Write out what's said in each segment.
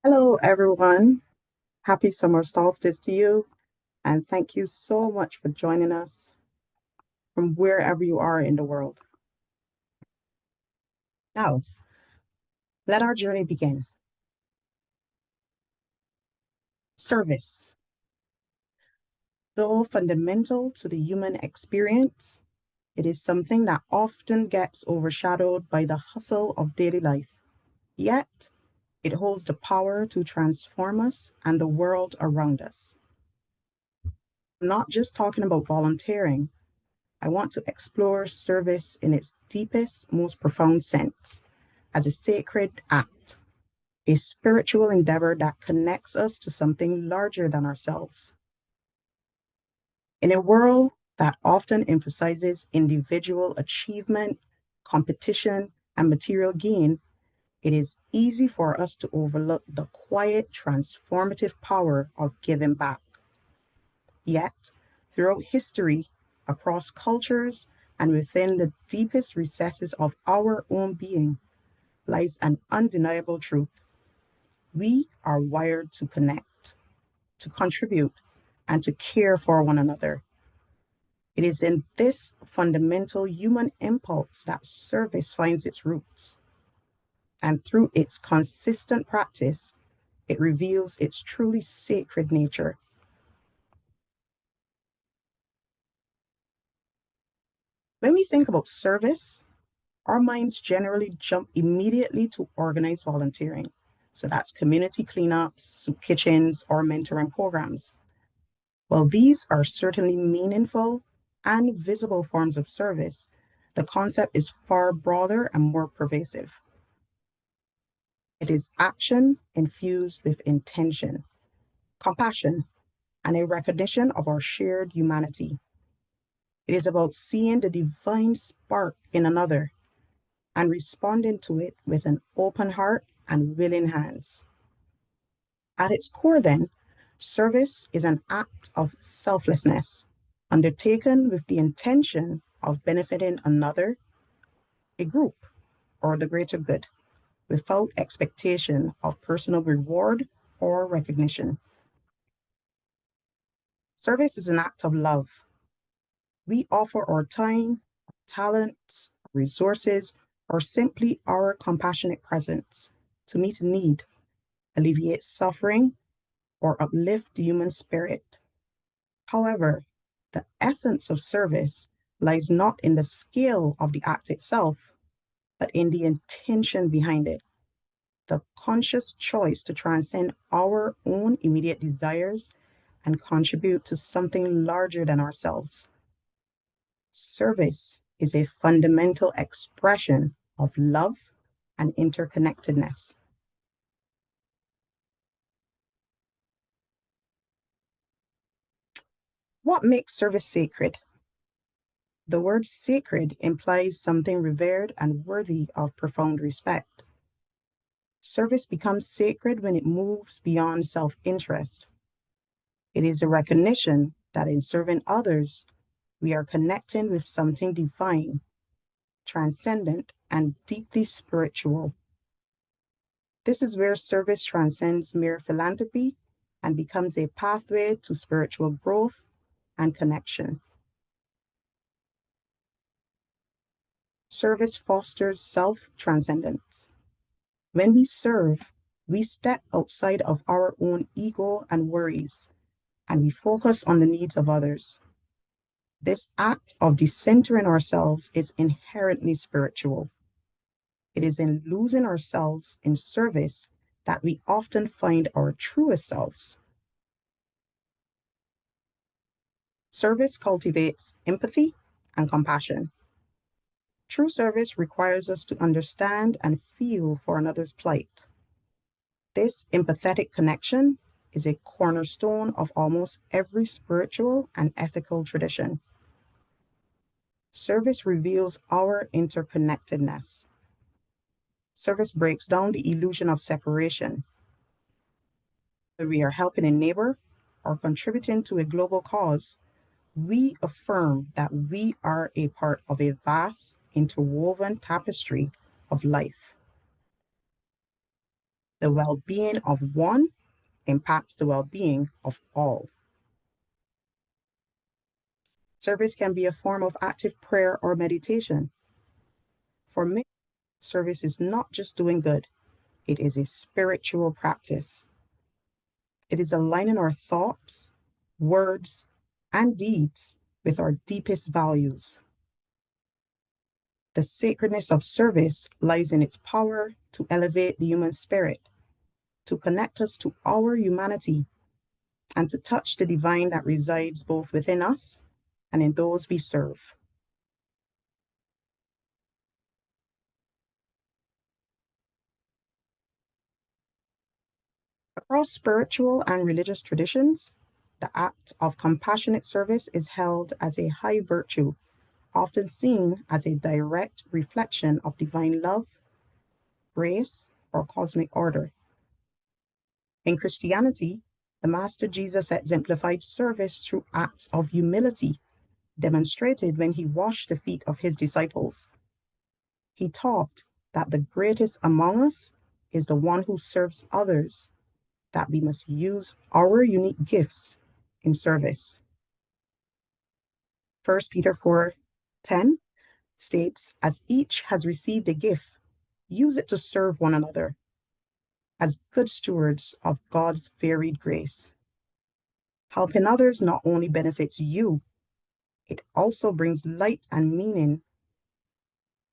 Hello, everyone. Happy summer solstice to you. And thank you so much for joining us from wherever you are in the world. Now, let our journey begin. Service. Though fundamental to the human experience, it is something that often gets overshadowed by the hustle of daily life. Yet, it holds the power to transform us and the world around us. I'm not just talking about volunteering. I want to explore service in its deepest, most profound sense as a sacred act, a spiritual endeavor that connects us to something larger than ourselves. In a world that often emphasizes individual achievement, competition, and material gain, it is easy for us to overlook the quiet, transformative power of giving back. Yet, throughout history, across cultures, and within the deepest recesses of our own being, lies an undeniable truth. We are wired to connect, to contribute, and to care for one another. It is in this fundamental human impulse that service finds its roots. And through its consistent practice, it reveals its truly sacred nature. When we think about service, our minds generally jump immediately to organized volunteering. So that's community cleanups, soup kitchens, or mentoring programs. While these are certainly meaningful and visible forms of service, the concept is far broader and more pervasive. It is action infused with intention, compassion, and a recognition of our shared humanity. It is about seeing the divine spark in another and responding to it with an open heart and willing hands. At its core, then, service is an act of selflessness, undertaken with the intention of benefiting another, a group, or the greater good, without expectation of personal reward or recognition. Service is an act of love. We offer our time, talents, resources, or simply our compassionate presence to meet a need, alleviate suffering, or uplift the human spirit. However, the essence of service lies not in the scale of the act itself, but in the intention behind it, the conscious choice to transcend our own immediate desires and contribute to something larger than ourselves. Service is a fundamental expression of love and interconnectedness. What makes service sacred? The word sacred implies something revered and worthy of profound respect. Service becomes sacred when it moves beyond self interest. It is a recognition that in serving others, we are connecting with something divine, transcendent, and deeply spiritual. This is where service transcends mere philanthropy and becomes a pathway to spiritual growth and connection. Service fosters self transcendence. When we serve, we step outside of our own ego and worries, and we focus on the needs of others. This act of decentering ourselves is inherently spiritual. It is in losing ourselves in service that we often find our truest selves. Service cultivates empathy and compassion. True service requires us to understand and feel for another's plight. This empathetic connection is a cornerstone of almost every spiritual and ethical tradition. Service reveals our interconnectedness. Service breaks down the illusion of separation. Whether we are helping a neighbor or contributing to a global cause, we affirm that we are a part of a vast, interwoven tapestry of life. The well-being of one impacts the well-being of all. Service can be a form of active prayer or meditation. For me, service is not just doing good, it is a spiritual practice. It is aligning our thoughts, words, and deeds with our deepest values. The sacredness of service lies in its power to elevate the human spirit, to connect us to our humanity, and to touch the divine that resides both within us and in those we serve. Across spiritual and religious traditions, the act of compassionate service is held as a high virtue, often seen as a direct reflection of divine love, grace, or cosmic order. In Christianity, the Master Jesus exemplified service through acts of humility, demonstrated when he washed the feet of his disciples. He taught that the greatest among us is the one who serves others, that we must use our unique gifts in service. 1 Peter 4:10 states, as each has received a gift, use it to serve one another as good stewards of God's varied grace. Helping others not only benefits you, it also brings light and meaning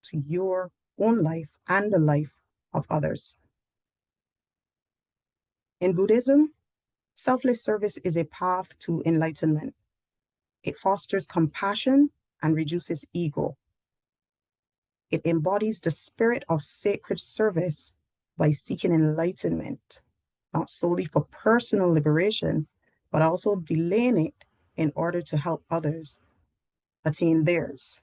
to your own life and the life of others. In Buddhism, selfless service is a path to enlightenment. It fosters compassion and reduces ego. It embodies the spirit of sacred service by seeking enlightenment, not solely for personal liberation, but also delaying it in order to help others attain theirs.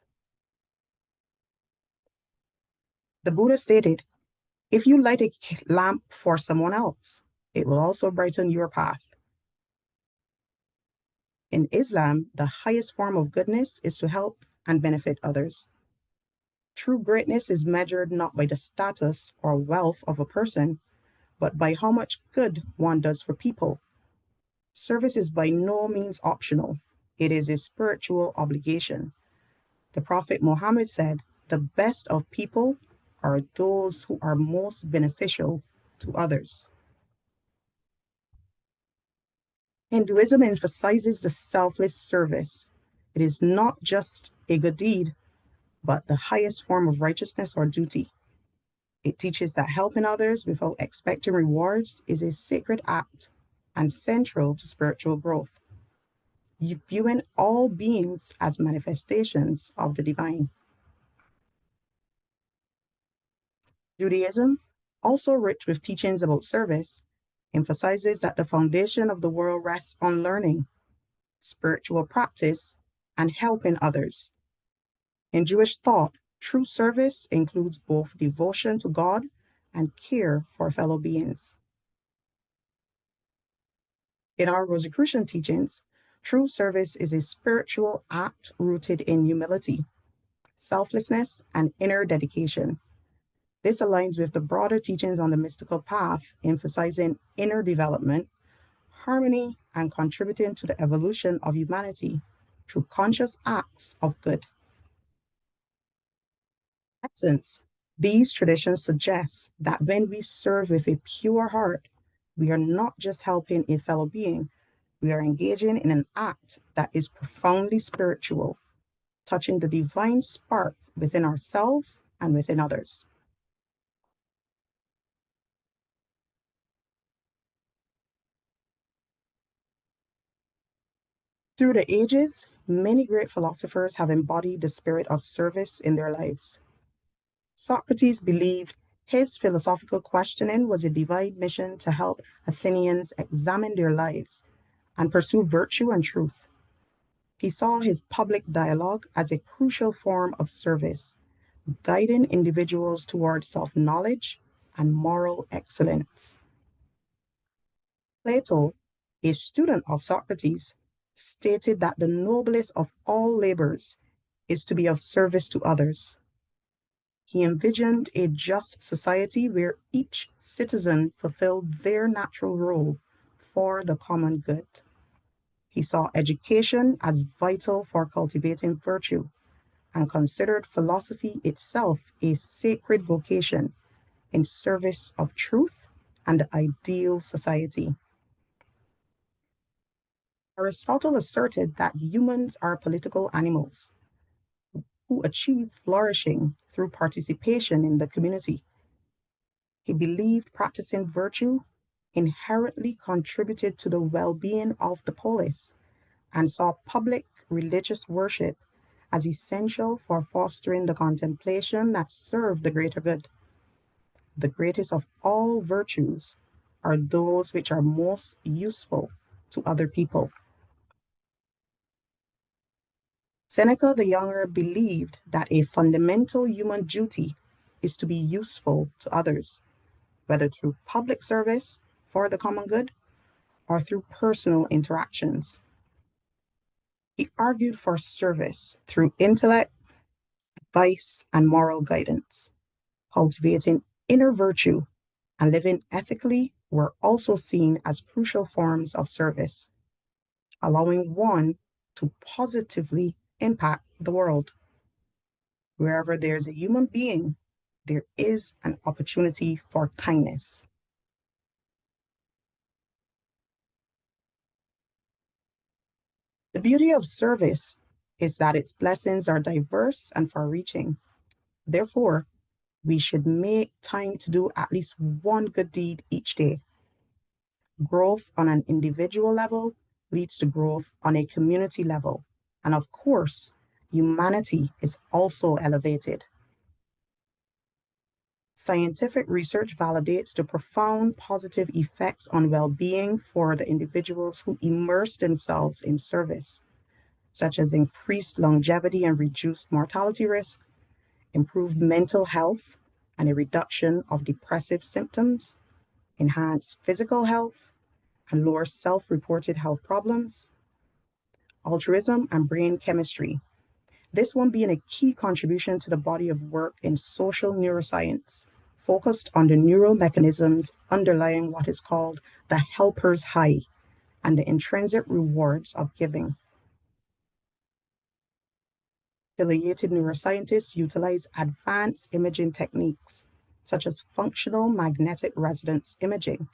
The Buddha stated, if you light a lamp for someone else, it will also brighten your path. In Islam, the highest form of goodness is to help and benefit others. True greatness is measured not by the status or wealth of a person, but by how much good one does for people. Service is by no means optional. It is a spiritual obligation. The Prophet Muhammad said, the best of people are those who are most beneficial to others. Hinduism emphasizes the selfless service. It is not just a good deed, but the highest form of righteousness or duty. It teaches that helping others without expecting rewards is a sacred act and central to spiritual growth, viewing all beings as manifestations of the divine. Judaism, also rich with teachings about service, emphasizes that the foundation of the world rests on learning, spiritual practice, and helping others. In Jewish thought, true service includes both devotion to God and care for fellow beings. In our Rosicrucian teachings, true service is a spiritual act rooted in humility, selflessness, and inner dedication. This aligns with the broader teachings on the mystical path, emphasizing inner development, harmony, and contributing to the evolution of humanity through conscious acts of good. In essence, these traditions suggest that when we serve with a pure heart, we are not just helping a fellow being, we are engaging in an act that is profoundly spiritual, touching the divine spark within ourselves and within others. Through the ages, many great philosophers have embodied the spirit of service in their lives. Socrates believed his philosophical questioning was a divine mission to help Athenians examine their lives and pursue virtue and truth. He saw his public dialogue as a crucial form of service, guiding individuals towards self-knowledge and moral excellence. Plato, a student of Socrates, stated that the noblest of all labors is to be of service to others. He envisioned a just society where each citizen fulfilled their natural role for the common good. He saw education as vital for cultivating virtue and considered philosophy itself a sacred vocation in service of truth and the ideal society. Aristotle asserted that humans are political animals who achieve flourishing through participation in the community. He believed practicing virtue inherently contributed to the well being of the polis and saw public religious worship as essential for fostering the contemplation that served the greater good. The greatest of all virtues are those which are most useful to other people. Seneca the Younger believed that a fundamental human duty is to be useful to others, whether through public service for the common good or through personal interactions. He argued for service through intellect, advice, and moral guidance. Cultivating inner virtue and living ethically were also seen as crucial forms of service, allowing one to positively impact the world. Wherever there's a human being, there is an opportunity for kindness. The beauty of service is that its blessings are diverse and far reaching. Therefore, we should make time to do at least one good deed each day. Growth on an individual level leads to growth on a community level. And of course, humanity is also elevated. Scientific research validates the profound positive effects on well being for the individuals who immerse themselves in service, such as increased longevity and reduced mortality risk, improved mental health, and a reduction of depressive symptoms, enhanced physical health, and lower self reported health problems, altruism, and brain chemistry. This one being a key contribution to the body of work in social neuroscience, focused on the neural mechanisms underlying what is called the helper's high and the intrinsic rewards of giving. Affiliated neuroscientists utilize advanced imaging techniques, such as functional magnetic resonance imaging,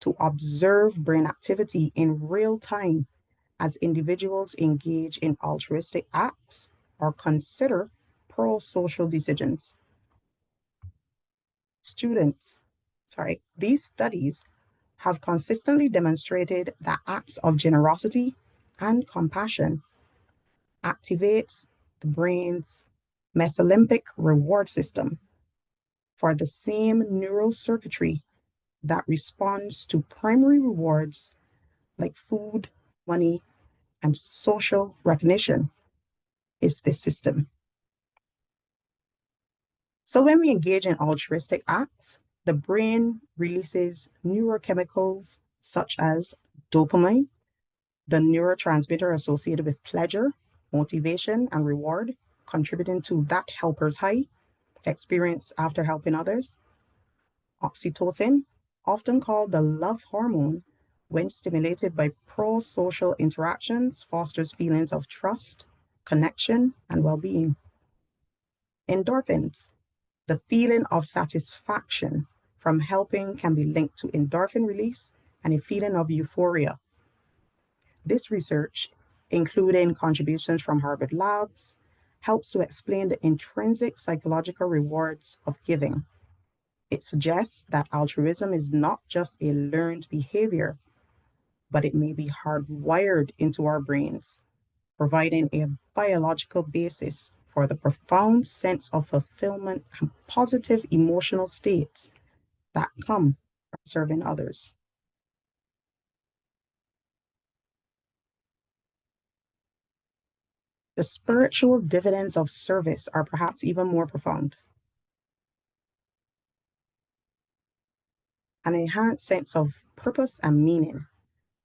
to observe brain activity in real time as individuals engage in altruistic acts or consider pro-social decisions. These studies have consistently demonstrated that acts of generosity and compassion activates the brain's mesolimbic reward system for the same neural circuitry that responds to primary rewards like food, money, and social recognition is this system. So when we engage in altruistic acts, the brain releases neurochemicals such as dopamine, the neurotransmitter associated with pleasure, motivation, and reward, contributing to that helper's high experienced after helping others. Oxytocin, often called the love hormone, when stimulated by pro-social interactions, fosters feelings of trust, connection, and well-being. Endorphins, the feeling of satisfaction from helping can be linked to endorphin release and a feeling of euphoria. This research, including contributions from Harvard Labs, helps to explain the intrinsic psychological rewards of giving. It suggests that altruism is not just a learned behavior, but it may be hardwired into our brains, providing a biological basis for the profound sense of fulfillment and positive emotional states that come from serving others. The spiritual dividends of service are perhaps even more profound. An enhanced sense of purpose and meaning.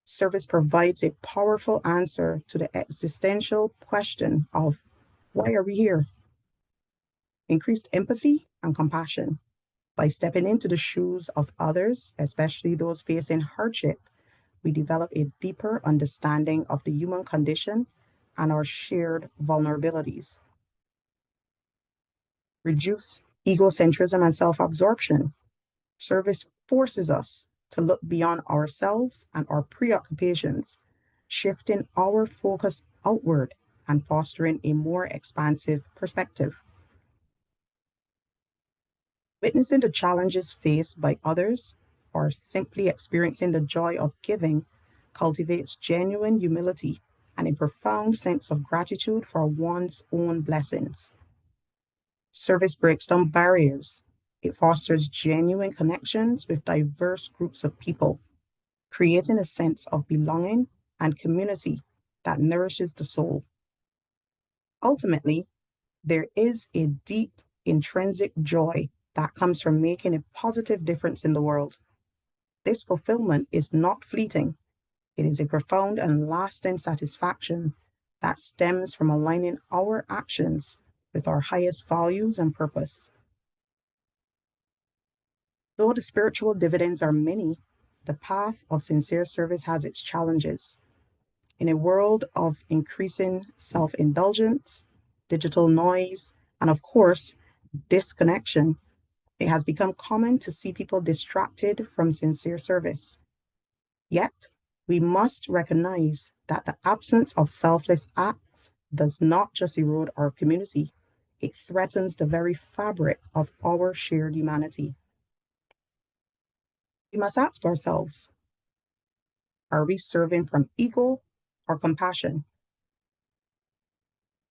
Service provides a powerful answer to the existential question of why are we here? increased empathy and compassion. By stepping into the shoes of others, especially those facing hardship, we develop a deeper understanding of the human condition and our shared vulnerabilities. Reduce egocentrism and self absorption. Service forces us to look beyond ourselves and our preoccupations, shifting our focus outward and fostering a more expansive perspective. Witnessing the challenges faced by others or simply experiencing the joy of giving cultivates genuine humility and a profound sense of gratitude for one's own blessings. Service breaks down barriers. It fosters genuine connections with diverse groups of people, creating a sense of belonging and community that nourishes the soul. Ultimately, there is a deep intrinsic joy that comes from making a positive difference in the world. This fulfillment is not fleeting, it is a profound and lasting satisfaction that stems from aligning our actions with our highest values and purpose. Though the spiritual dividends are many, the path of sincere service has its challenges. In a world of increasing self indulgence, digital noise, and of course, disconnection, it has become common to see people distracted from sincere service. Yet, we must recognize that the absence of selfless acts does not just erode our community, it threatens the very fabric of our shared humanity. We must ask ourselves, are we serving from ego or compassion?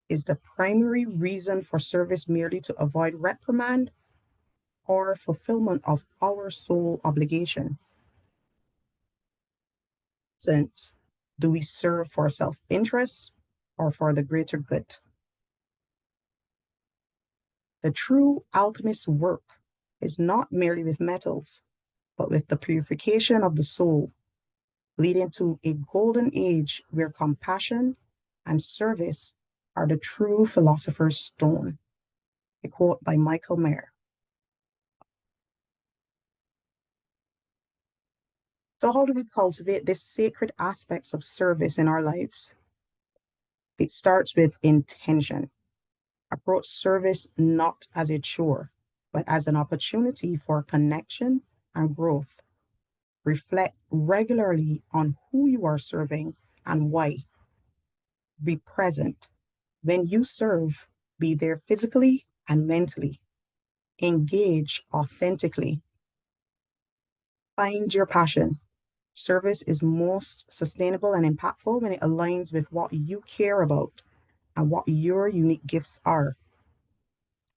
Is the primary reason for service merely to avoid reprimand or fulfillment of our sole obligation? Since, do we serve for self interest or for the greater good? The true alchemist's work is not merely with metals, but with the purification of the soul, leading to a golden age where compassion and service are the true philosopher's stone. A quote by Michael Mayer. So, how do we cultivate these sacred aspects of service in our lives? It starts with intention. Approach service not as a chore, but as an opportunity for connection and growth. Reflect regularly on who you are serving and why. Be present. When you serve, be there physically and mentally. Engage authentically. Find your passion. Service is most sustainable and impactful when it aligns with what you care about and what your unique gifts are.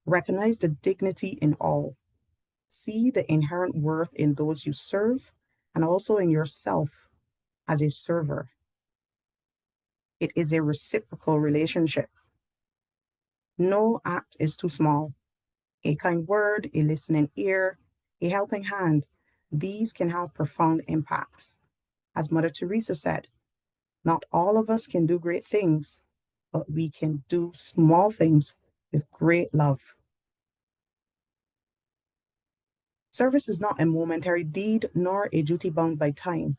Recognize the dignity in all. See the inherent worth in those you serve and also in yourself as a server. It is a reciprocal relationship. No act is too small. A kind word, a listening ear, a helping hand, these can have profound impacts. As Mother Teresa said, not all of us can do great things, but we can do small things with great love. Service is not a momentary deed nor a duty bound by time.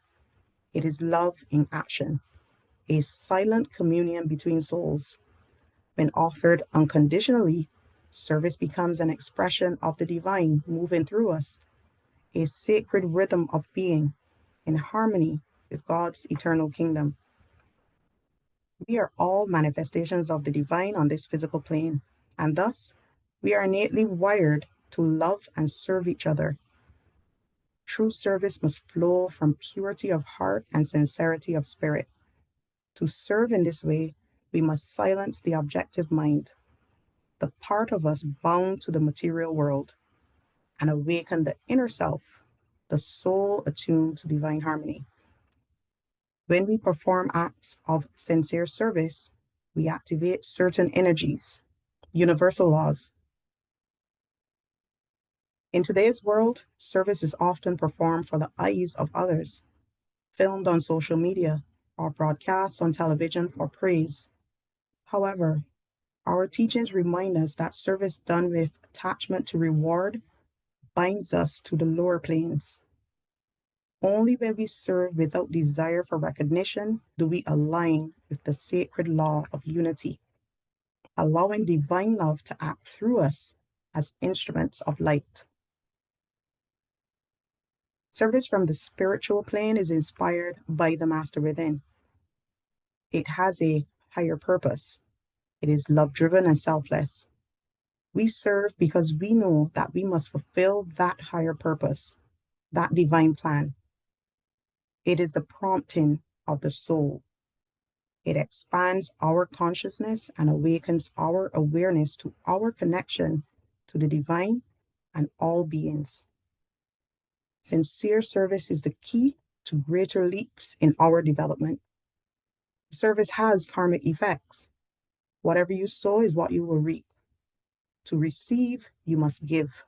It is love in action, a silent communion between souls. When offered unconditionally, service becomes an expression of the divine moving through us, a sacred rhythm of being in harmony with God's eternal kingdom. We are all manifestations of the divine on this physical plane, and thus we are innately wired to love and serve each other. True service must flow from purity of heart and sincerity of spirit. To serve in this way, we must silence the objective mind, the part of us bound to the material world, and awaken the inner self, the soul attuned to divine harmony. When we perform acts of sincere service, we activate certain energies, universal laws. In today's world, service is often performed for the eyes of others, filmed on social media, or broadcast on television for praise. However, Our teachings remind us that service done with attachment to reward binds us to the lower planes. Only when we serve without desire for recognition do we align with the sacred law of unity, allowing divine love to act through us as instruments of light. Service from the spiritual plane is inspired by the Master within. It has a higher purpose. It is love driven and selfless. We serve because we know that we must fulfill that higher purpose, that divine plan. It is the prompting of the soul. It expands our consciousness and awakens our awareness to our connection to the divine and all beings. Sincere service is the key to greater leaps in our development. Service has karmic effects. Whatever you sow is what you will reap. To receive, you must give.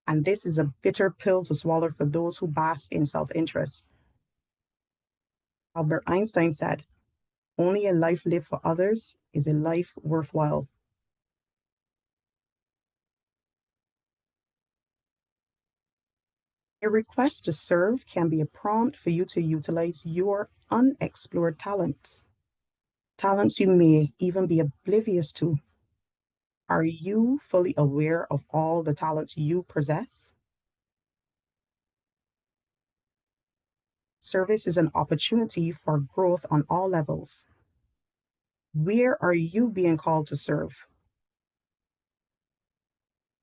And this is a bitter pill to swallow for those who bask in self-interest. Albert Einstein said, "Only a life lived for others is a life worthwhile." A request to serve can be a prompt for you to utilize your unexplored talents, talents you may even be oblivious to. Are you fully aware of all the talents you possess? Service is an opportunity for growth on all levels. Where are you being called to serve?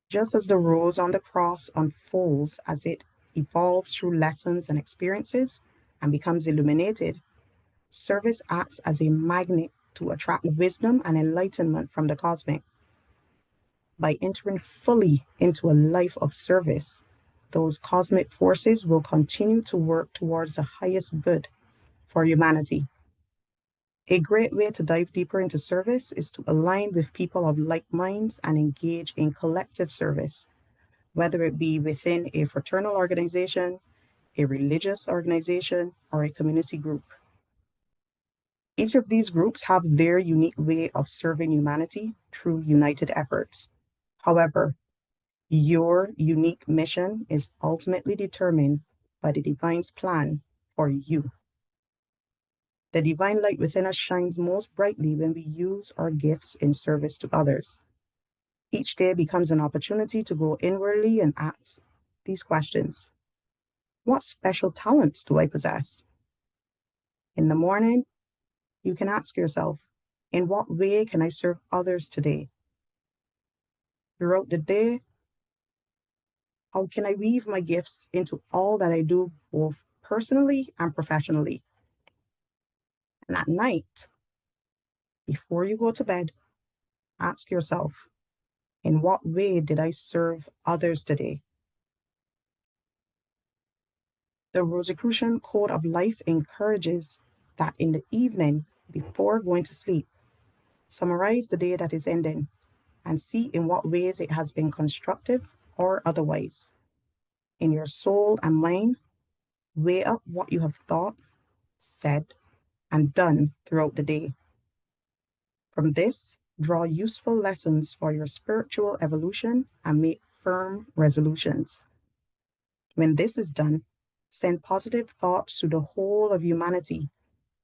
Just as the rose on the cross unfolds as it evolves through lessons and experiences and becomes illuminated, service acts as a magnet to attract wisdom and enlightenment from the cosmic. By entering fully into a life of service, those cosmic forces will continue to work towards the highest good for humanity. A great way to dive deeper into service is to align with people of like minds and engage in collective service, whether it be within a fraternal organization, a religious organization, or a community group. Each of these groups have their unique way of serving humanity through united efforts. However, your unique mission is ultimately determined by the divine's plan for you. The divine light within us shines most brightly when we use our gifts in service to others. Each day becomes an opportunity to go inwardly and ask these questions. What special talents do I possess? In the morning, you can ask yourself, in what way can I serve others today? Throughout the day, how can I weave my gifts into all that I do, both personally and professionally? And at night, before you go to bed, ask yourself, in what way did I serve others today? The Rosicrucian Code of Life encourages that in the evening, before going to sleep, summarize the day that is ending and see in what ways it has been constructive or otherwise. In your soul and mind, weigh up what you have thought, said, and done throughout the day. From this, draw useful lessons for your spiritual evolution and make firm resolutions. When this is done, send positive thoughts to the whole of humanity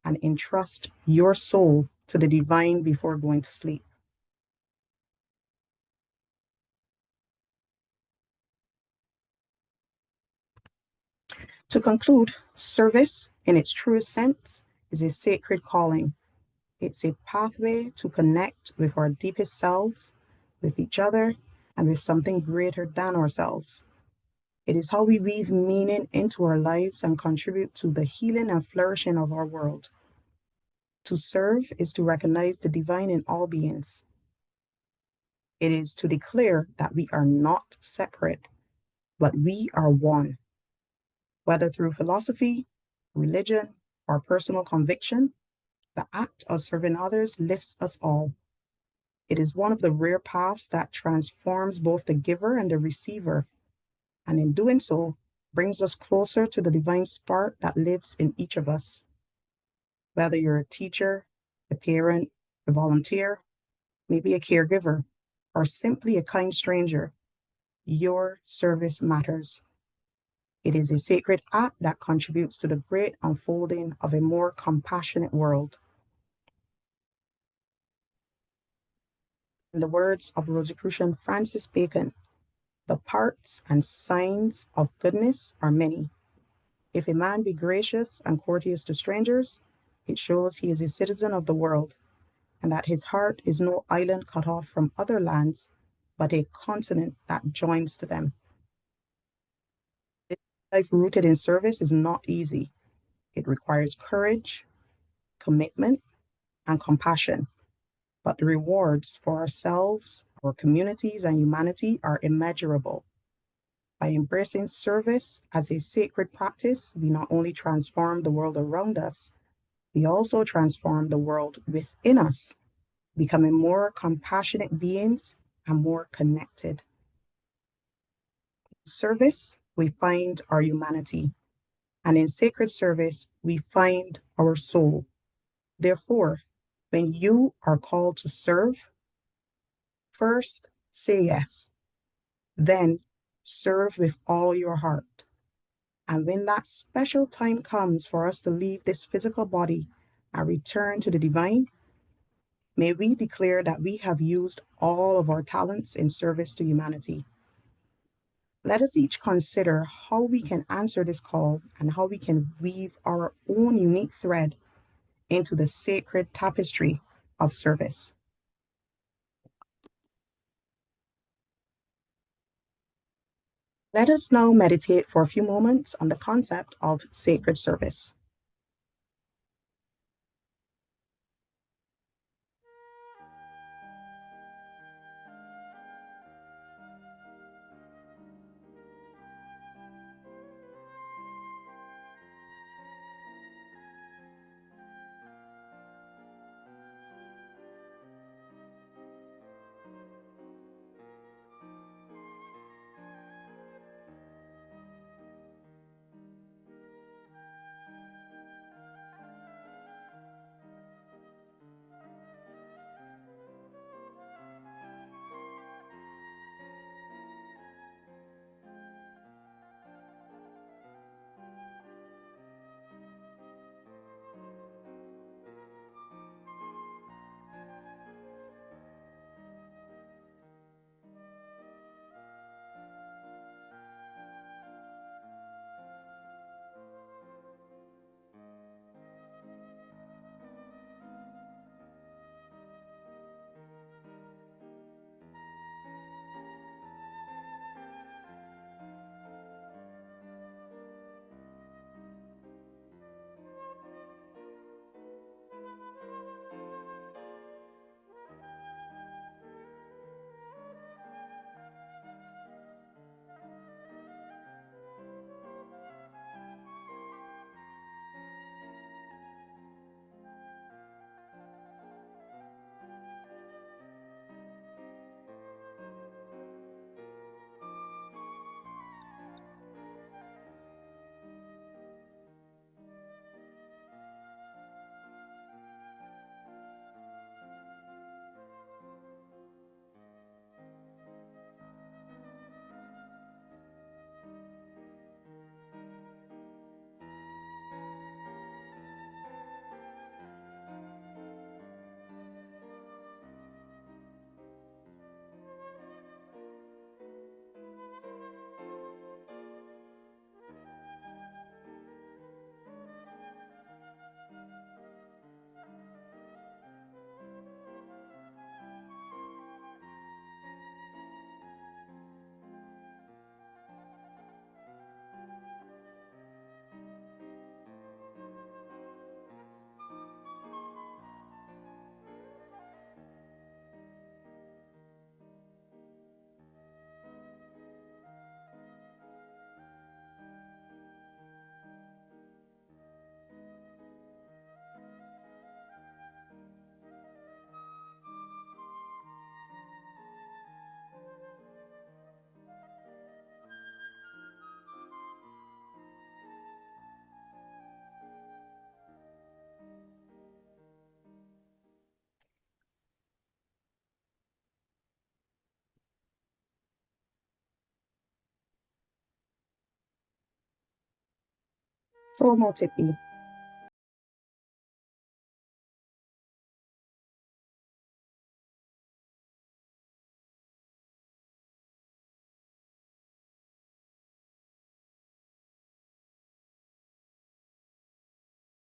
and entrust your soul to the divine before going to sleep. To conclude, service in its truest sense is a sacred calling. It's a pathway to connect with our deepest selves, with each other, and with something greater than ourselves. It is how we weave meaning into our lives and contribute to the healing and flourishing of our world. To serve is to recognize the divine in all beings. It is to declare that we are not separate, but we are one. Whether through philosophy, religion, or personal conviction, the act of serving others lifts us all. It is one of the rare paths that transforms both the giver and the receiver, and in doing so, brings us closer to the divine spark that lives in each of us. Whether you're a teacher, a parent, a volunteer, maybe a caregiver, or simply a kind stranger, your service matters. It is a sacred act that contributes to the great unfolding of a more compassionate world. In the words of Rosicrucian Francis Bacon, the parts and signs of goodness are many. If a man be gracious and courteous to strangers, it shows he is a citizen of the world, and that his heart is no island cut off from other lands, but a continent that joins to them. This life rooted in service is not easy. It requires courage, commitment, and compassion. But the rewards for ourselves, our communities, and humanity are immeasurable. By embracing service as a sacred practice, we not only transform the world around us, we also transform the world within us, becoming more compassionate beings and more connected. In service, we find our humanity, and in sacred service, we find our soul. Therefore, when you are called to serve, first say yes, then serve with all your heart. And when that special time comes for us to leave this physical body and return to the divine, may we declare that we have used all of our talents in service to humanity. Let us each consider how we can answer this call and how we can weave our own unique thread into the sacred tapestry of service. Let us now meditate for a few moments on the concept of sacred service. Tomo Tipi.